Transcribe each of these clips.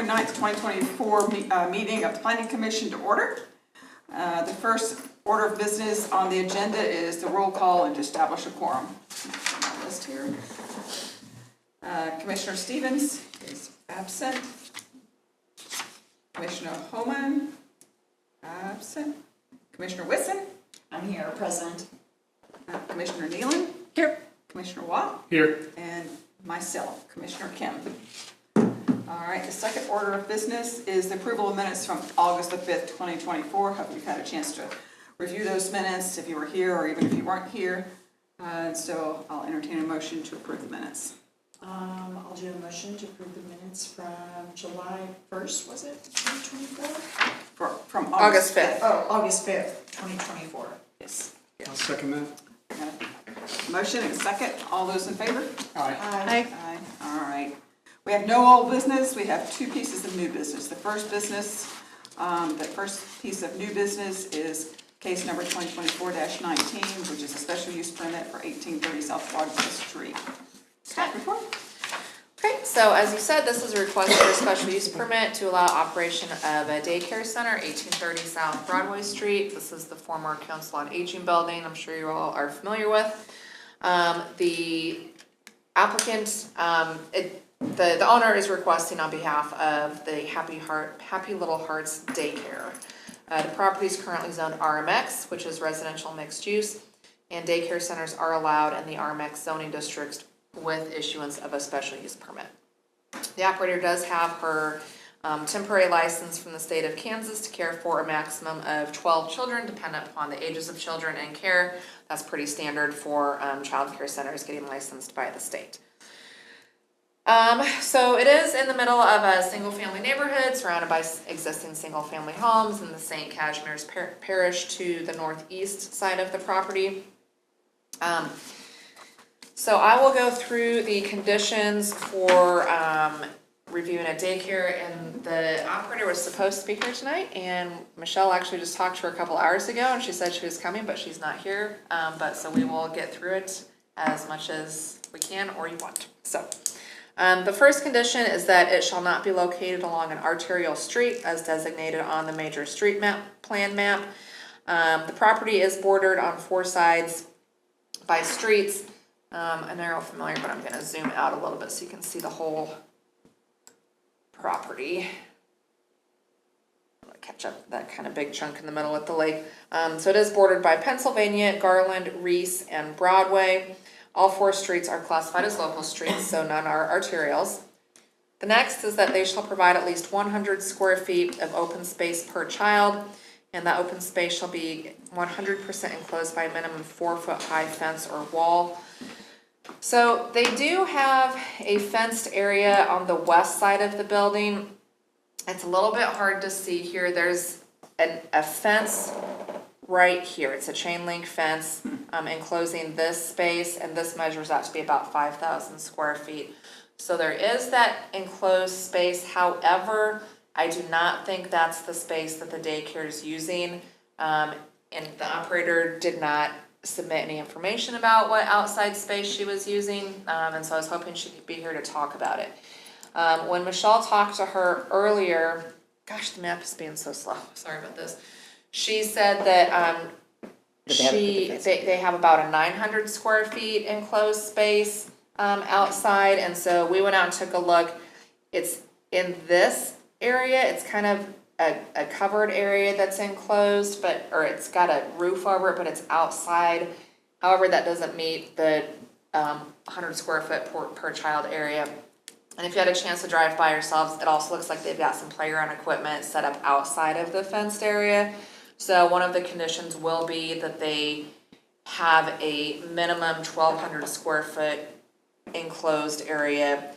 October 9th, 2024 meeting of the Planning Commission to order. The first order of business on the agenda is the roll call and to establish a quorum. My list here. Commissioner Stevens is absent. Commissioner Homan, absent. Commissioner Whitson. I'm here, present. Commissioner Nealon. Here. Commissioner Watt. Here. And myself, Commissioner Kim. All right, the second order of business is the approval of minutes from August the 5th, 2024. Hope you've had a chance to review those minutes if you were here or even if you weren't here. So I'll entertain a motion to approve the minutes. I'll do a motion to approve the minutes from July 1st, was it, 2024? From August 5th. Oh, August 5th, 2024. Yes. I'll second that. Motion and second. All those in favor? Aye. Aye. All right. We have no old business. We have two pieces of new business. The first piece of new business is case number 2024-19, which is a special use permit for 1830 South Broadway Street. Staff report. Okay, so as you said, this is a request for a special use permit to allow operation of a daycare center, 1830 South Broadway Street. This is the former Council on Aging building. I'm sure you all are familiar with. The applicant, the owner is requesting on behalf of the Happy Little Hearts Daycare. The property is currently zoned RMX, which is residential mixed use, and daycare centers are allowed in the RMX zoning districts with issuance of a special use permit. The operator does have her temporary license from the state of Kansas to care for a maximum of 12 children, dependent upon the ages of children in care. That's pretty standard for child care centers getting licensed by the state. So it is in the middle of a single-family neighborhood surrounded by existing single-family homes in the St. Casimir's Parish to the northeast side of the property. So I will go through the conditions for reviewing a daycare, and the operator was supposed to be here tonight, and Michelle actually just talked to her a couple hours ago, and she said she was coming, but she's not here. But so we will get through it as much as we can or you want. So the first condition is that it shall not be located along an arterial street as designated on the major street plan map. The property is bordered on four sides by streets. I know you're all familiar, but I'm going to zoom out a little bit so you can see the whole property. I'm going to catch up that kind of big chunk in the middle with the lake. So it is bordered by Pennsylvania, Garland, Reese, and Broadway. All four streets are classified as local streets, so none are arterials. The next is that they shall provide at least 100 square feet of open space per child, and that open space shall be 100% enclosed by a minimum 4-foot high fence or wall. So they do have a fenced area on the west side of the building. It's a little bit hard to see here. There's a fence right here. It's a chain link fence enclosing this space, and this measures out to be about 5,000 square feet. So there is that enclosed space. However, I do not think that's the space that the daycare is using, and the operator did not submit any information about what outside space she was using, and so I was hoping she could be here to talk about it. When Michelle talked to her earlier, gosh, the map is being so slow, sorry about this. She said that they have about a 900 square feet enclosed space outside, and so we went out and took a look. It's in this area. It's kind of a covered area that's enclosed, or it's got a roof over it, but it's outside. However, that doesn't meet the 100 square foot per child area. And if you had a chance to drive by yourselves, it also looks like they've got some playground equipment set up outside of the fenced area. So one of the conditions will be that they have a minimum 1,200 square foot enclosed area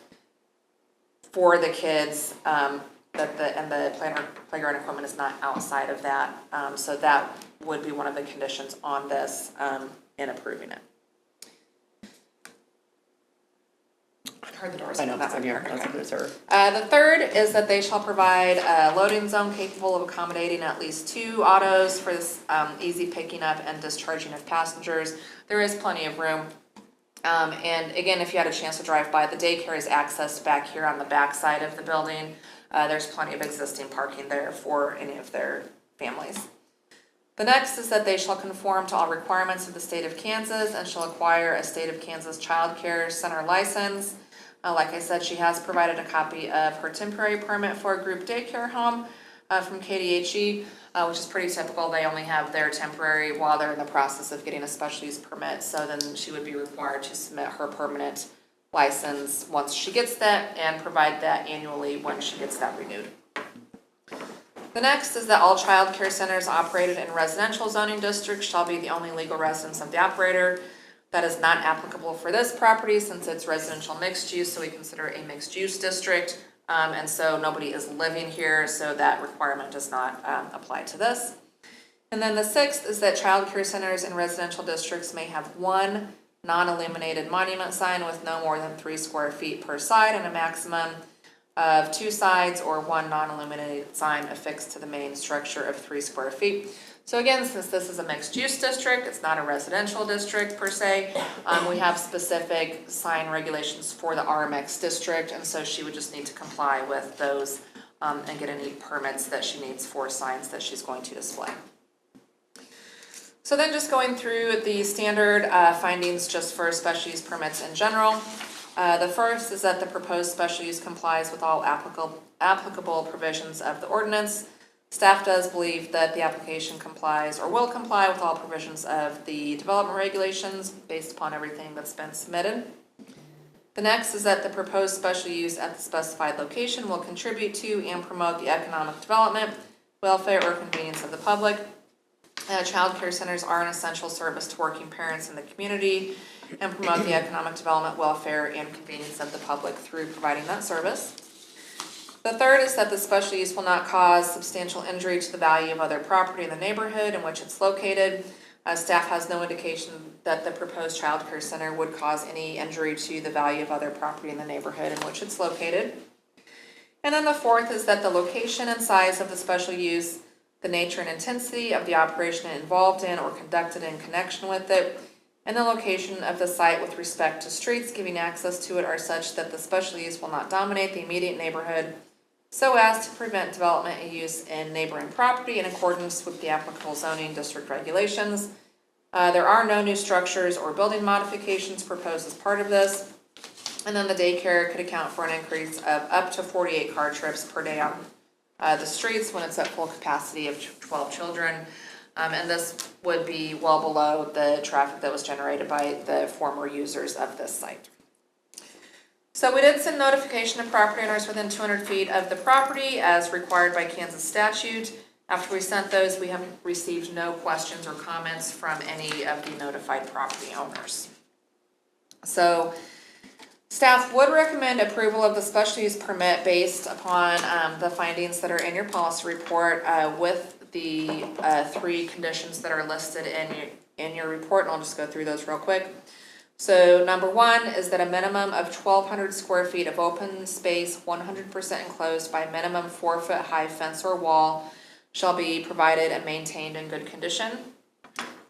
for the kids, and the playground equipment is not outside of that. So that would be one of the conditions on this in approving it. I heard the doors. I know, that's on here. The third is that they shall provide a loading zone capable of accommodating at least 2 autos for this easy picking up and discharging of passengers. There is plenty of room. And again, if you had a chance to drive by, the daycare is accessed back here on the back side of the building. There's plenty of existing parking there for any of their families. The next is that they shall conform to all requirements of the state of Kansas and shall acquire a state of Kansas child care center license. Like I said, she has provided a copy of her temporary permit for a group daycare home from KDHE, which is pretty typical. They only have their temporary while they're in the process of getting a special use permit. So then she would be required to submit her permanent license once she gets that and provide that annually when she gets that renewed. The next is that all child care centers operated in residential zoning districts shall be the only legal residence of the operator. That is not applicable for this property since it's residential mixed use, so we consider it a mixed use district. And so nobody is living here, so that requirement does not apply to this. And then the sixth is that child care centers in residential districts may have one non-illuminated monument sign with no more than 3 square feet per side and a maximum of 2 sides, or one non-illuminated sign affixed to the main structure of 3 square feet. So again, since this is a mixed use district, it's not a residential district per se, we have specific sign regulations for the RMX district, and so she would just need to comply with those and get any permits that she needs for signs that she's going to display. So then just going through the standard findings just for special use permits in general. The first is that the proposed special use complies with all applicable provisions of the ordinance. Staff does believe that the application complies or will comply with all provisions of the development regulations based upon everything that's been submitted. The next is that the proposed special use at the specified location will contribute to and promote the economic development, welfare, or convenience of the public. Child care centers are an essential service to working parents in the community and promote the economic development, welfare, and convenience of the public through providing that service. The third is that the special use will not cause substantial injury to the value of other property in the neighborhood in which it's located. Staff has no indication that the proposed child care center would cause any injury to the value of other property in the neighborhood in which it's located. And then the fourth is that the location and size of the special use, the nature and intensity of the operation involved in or conducted in connection with it, and the location of the site with respect to streets giving access to it are such that the special use will not dominate the immediate neighborhood so as to prevent development and use in neighboring property in accordance with the applicable zoning district regulations. There are no new structures or building modifications proposed as part of this. And then the daycare could account for an increase of up to 48 car trips per day on the streets when it's at full capacity of 12 children. And this would be well below the traffic that was generated by the former users of this site. So we did send notification to property owners within 200 feet of the property as required by Kansas statute. After we sent those, we have received no questions or comments from any of the notified property owners. So staff would recommend approval of the special use permit based upon the findings that are in your policy report with the 3 conditions that are listed in your report, and I'll just go through those real quick. So number 1 is that a minimum of 1,200 square feet of open space, 100% enclosed by minimum 4-foot high fence or wall, shall be provided and maintained in good condition.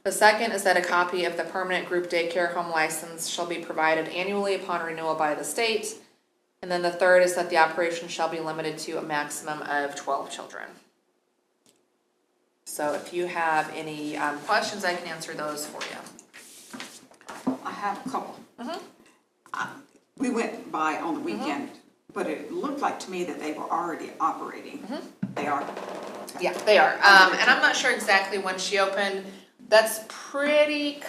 The second is that a copy of the permanent group daycare home license shall be provided annually upon renewal by the state. And then the third is that the operation shall be limited to a maximum of 12 children. So if you have any questions, I can answer those for you. I have a couple. We went by on the weekend, but it looked like to me that they were already operating. They are? Yeah, they are. And I'm not sure exactly when she opened. That's pretty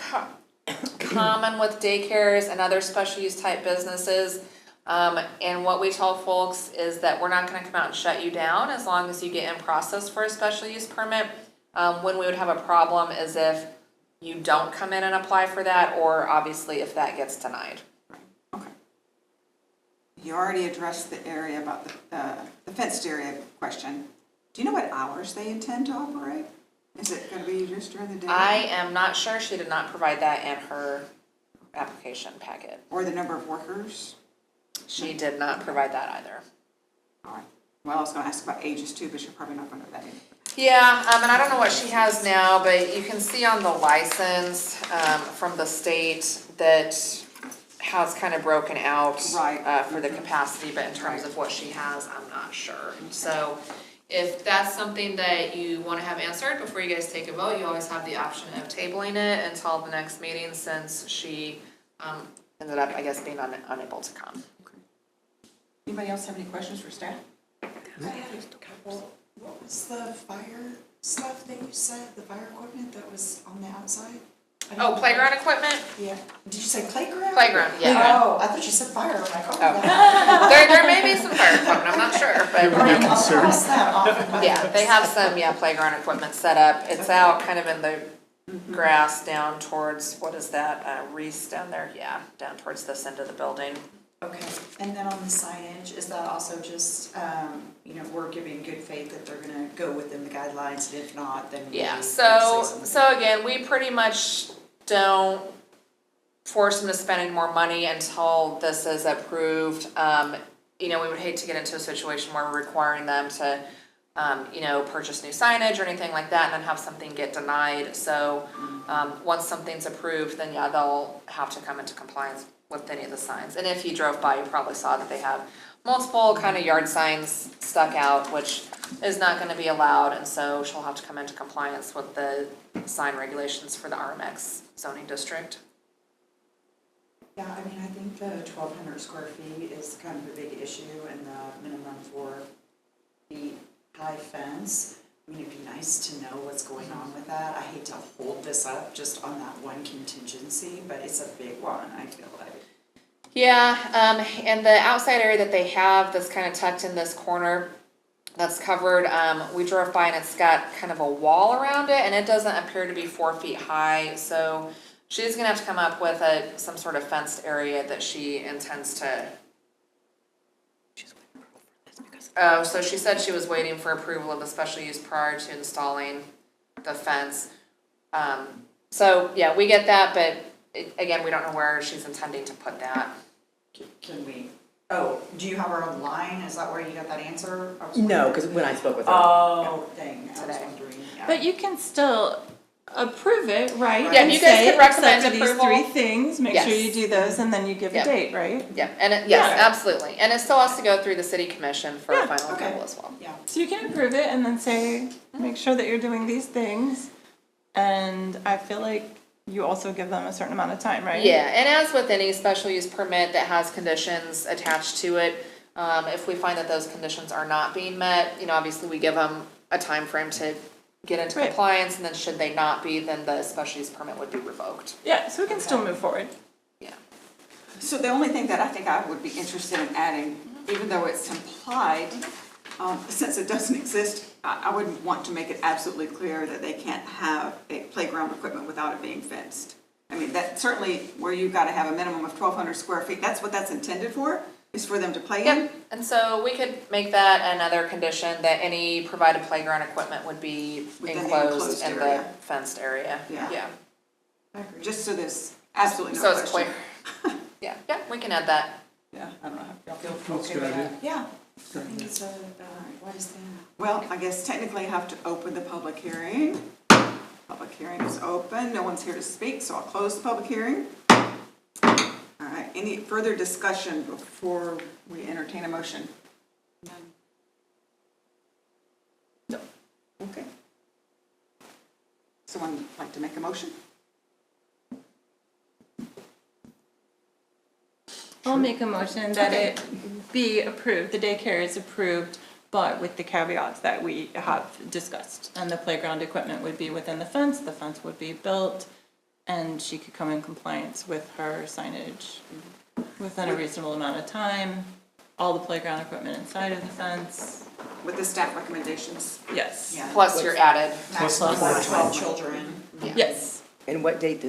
common with daycares and other special use type businesses. And what we tell folks is that we're not going to come out and shut you down as long as you get in process for a special use permit. When we would have a problem is if you don't come in and apply for that, or obviously if that gets denied. Okay. You already addressed the area about the fenced area question. Do you know what hours they intend to operate? Is it going to be just during the day? I am not sure. She did not provide that in her application packet. Or the number of workers? She did not provide that either. All right. Well, I was going to ask about ages too, but you're probably not going to know that either. Yeah, and I don't know what she has now, but you can see on the license from the state that has kind of broken out. Right. For the capacity, but in terms of what she has, I'm not sure. So if that's something that you wanna have answered before you guys take a vote, you always have the option of tabling it until the next meeting, since she, ended up, I guess, being unable to come. Anybody else have any questions for staff? I had a couple, what was the fire stuff that you said, the fire equipment that was on the outside? I didn't Oh, know. playground equipment? Yeah, did you say playground? Playground, yeah. Oh, I thought you said fire, I'm like, oh. Oh. There may be some fire equipment, I'm not sure, but. I'll cross that off of my Yeah, list. they have some, playground equipment set up. It's out kind of in the grass down towards, what is that, Reese down there? Yeah, down towards this end of the building. Okay, and then on the signage, is that also just, we're giving good faith that they're gonna go within the guidelines, and if not, then we Yeah, say so something. again, we pretty much don't force them to spend any more money until this is approved. We would hate to get into a situation where we're requiring them to, purchase new signage or anything like that and then have something get denied. So, once something's approved, then they'll have to come into compliance with any of the signs. And if you drove by, you probably saw that they have multiple kind of yard signs stuck out, which is not gonna be allowed, and so she'll have to come into compliance with the sign regulations for the RMX zoning district. Yeah, I mean, I think the 1,200 square feet is kind of a big issue, and the minimum for the high fence. I mean, it'd be nice to know what's going on with that. I hate to hold this up just on that one contingency, but it's a big one, I feel like. Yeah, and the outside area that they have that's kind of tucked in this corner that's covered, we drove by and it's got kind of a wall around it, and it doesn't appear to be 4 feet high, so she's gonna have to come up with some sort of fenced area that she intends to. Oh, so she said she was waiting for approval of the special use prior to installing the fence. So, yeah, we get that, but again, we don't know where she's intending to put that. Can we, do you have her online? Is that where you got that answer? I was No, wondering. because when I spoke with her. Oh, dang, I was Today. wondering, yeah. But you can still approve it, right? Yeah, And you guys say, could recommend "Except for approval." these 3 things, make sure Yes. you do those, and then you give Yeah. a date, right? Yeah, and yes, Yeah. absolutely, and it still has to go through the city commission for Yeah, final okay. approval as well. Yeah, So you can approve it and then say, make sure that you're doing these things. And I feel like you also give them a certain amount of time, right? Yeah, and as with any special use permit that has conditions attached to it, if we find that those conditions are not being met, obviously we give them a time frame to get into Right. compliance, and then should they not be, then the special use permit would be revoked. Yeah, so we can still move forward. Yeah. So the only thing that I think I would be interested in adding, even though it's implied, since it doesn't exist, I wouldn't want to make it absolutely clear that they can't have a playground equipment without it being fenced. I mean, that certainly where you've got to have a minimum of 1,200 square feet, that's what that's intended for, is for them to play in. Yep, and so we could make that another condition, that any provided playground equipment would be Within the enclosed enclosed in the area. fenced area. Yeah. I agree. Just so there's absolutely no So question. it's clear. Yeah, we can add that. Yeah, I don't know how y'all feel. That's a Okay good with that? idea. Yeah, I think it's a, wise thing. Well, I guess technically I have to open the public hearing. Public hearing is open, no one's here to speak, so I'll close the public hearing. All right, any further discussion before we entertain a motion? None. No, okay. Someone like to make a motion? I'll make a motion that it be approved, the daycare is approved, but with the caveats that we have discussed. And the playground equipment would be within the fence would be built, and she could come in compliance with her signage within a reasonable amount of time. All the playground equipment inside of the fence, With the staff recommendations? yes. Yeah. Plus your added, Maximum Plus of 12 children. Yes. And what date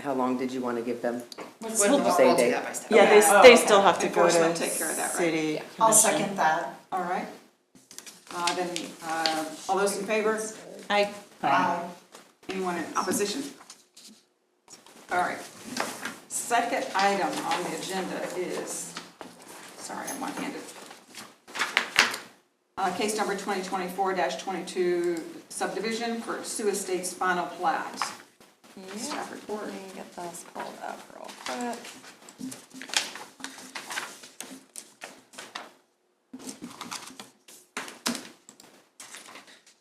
how long did you want to give them? we'll Say do date. that by step. Yeah, Okay. they still have to go Enforcement to take care of that, right? city I'll commission. second that. All right. Then, all those in favor? Anyone in opposition? All right. Second item on the agenda is, sorry, I'm one-handed. Case number 2024-22 subdivision for Sioux Estates final plat. Staff report. Let me get this pulled up real quick.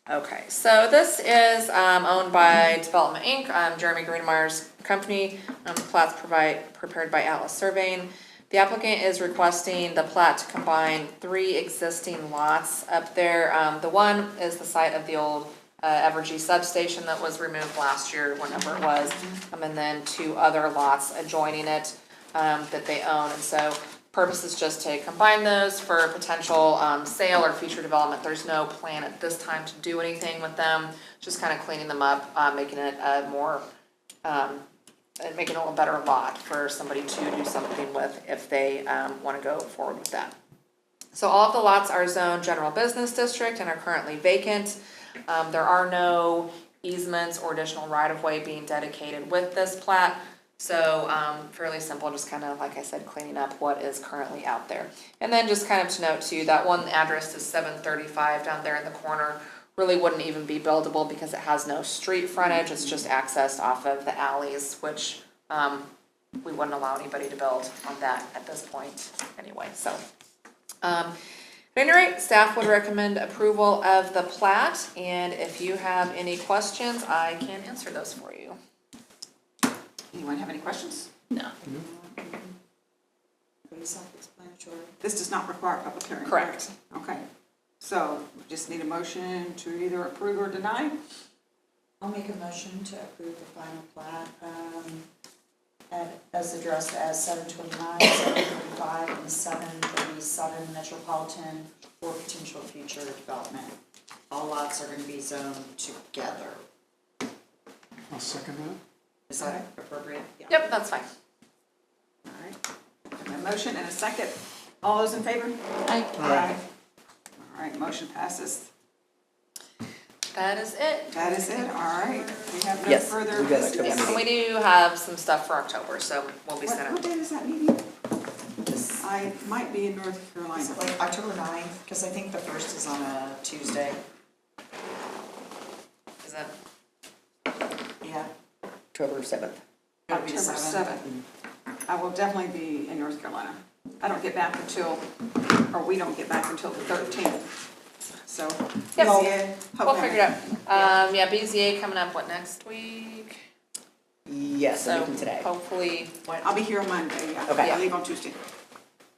Okay, so this is owned by Development Inc., Jeremy Greenmeyer's company. The plat's prepared by Atlas Surveying. The applicant is requesting the plat to combine 3 existing lots up there. The one is the site of the old Evergy substation that was removed last year, whenever it was. And then 2 other lots adjoining it that they own. And so purpose is just to combine those for potential sale or future development. There's no plan at this time to do anything with them, just kind of cleaning them up, making it a more, making it a better lot for somebody to do something with if they want to go forward with that. So all of the lots are zoned general business district and are currently vacant. There are no easements or additional right-of-way being dedicated with this plat. So fairly simple, just kind of, like I said, cleaning up what is currently out there. And then just kind of to note too, that one address is 735 down there in the corner. Really wouldn't even be buildable because it has no street frontage. It's just accessed off of the alleys, which we wouldn't allow anybody to build on that at this point anyway. So at any rate, staff would recommend approval of the plat. And if you have any questions, I can answer those for you. Anyone have any questions? No. Pretty self-explanatory. This does not require a public hearing. Correct. Okay, so we just need a motion to either approve or deny. I'll make a motion to approve the final plat, as addressed as 729, 735, and 737 Metropolitan for potential future development. All lots are gonna be zoned together. I'll second that. Is that appropriate? Yeah. Yep, that's fine. All right, a motion and a second. All those in favor? I, Aye. All right, motion passes. That is it. That is it, all right. We have no Yes, further we got business. October And we do have some stuff for October, so we'll be What sending. day is that meeting? I might be in North Carolina. Is it like October 9th? Because I think the first is on a Tuesday. Is that? Yeah. October 7th. It'll be the October 7th. 7th. I will definitely be in North Carolina. I don't get back until, or we don't get back until the 13th. So, Yep. BZA, We'll figure it out. out. Yeah, BZA coming up, what, next week? Yes, a So week from today. hopefully, I'll be here on Monday, yeah. Okay. I leave on Tuesday.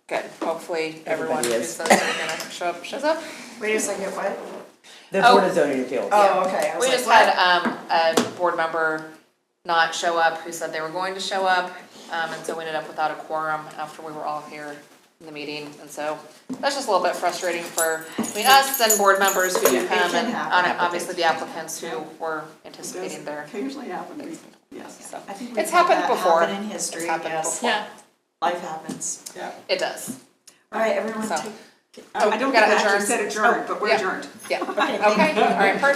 good, hopefully everyone Everybody who is. says they're gonna show up, shows up. Wait a second, what? The Oh. Board of Zoning Appeals. Oh, okay. I was We like, just what? had a board member not show up who said they were going to show up, and so we ended up without a quorum after we were all here in the meeting, and so that's just a little bit frustrating for, us and board members who do It come, can and happen. obviously the applicants who were It anticipating does their, occasionally happen, yes. so. I think we've It's had happened that before. happen in history, It's happened yes. before. yeah. Life happens. Yeah. It does, All right, everyone So- take. I don't we think gotta I actually adjourn. said adjourn, but we're Yeah. adjourned. yeah. Okay, thank you. Okay, all right, perfect.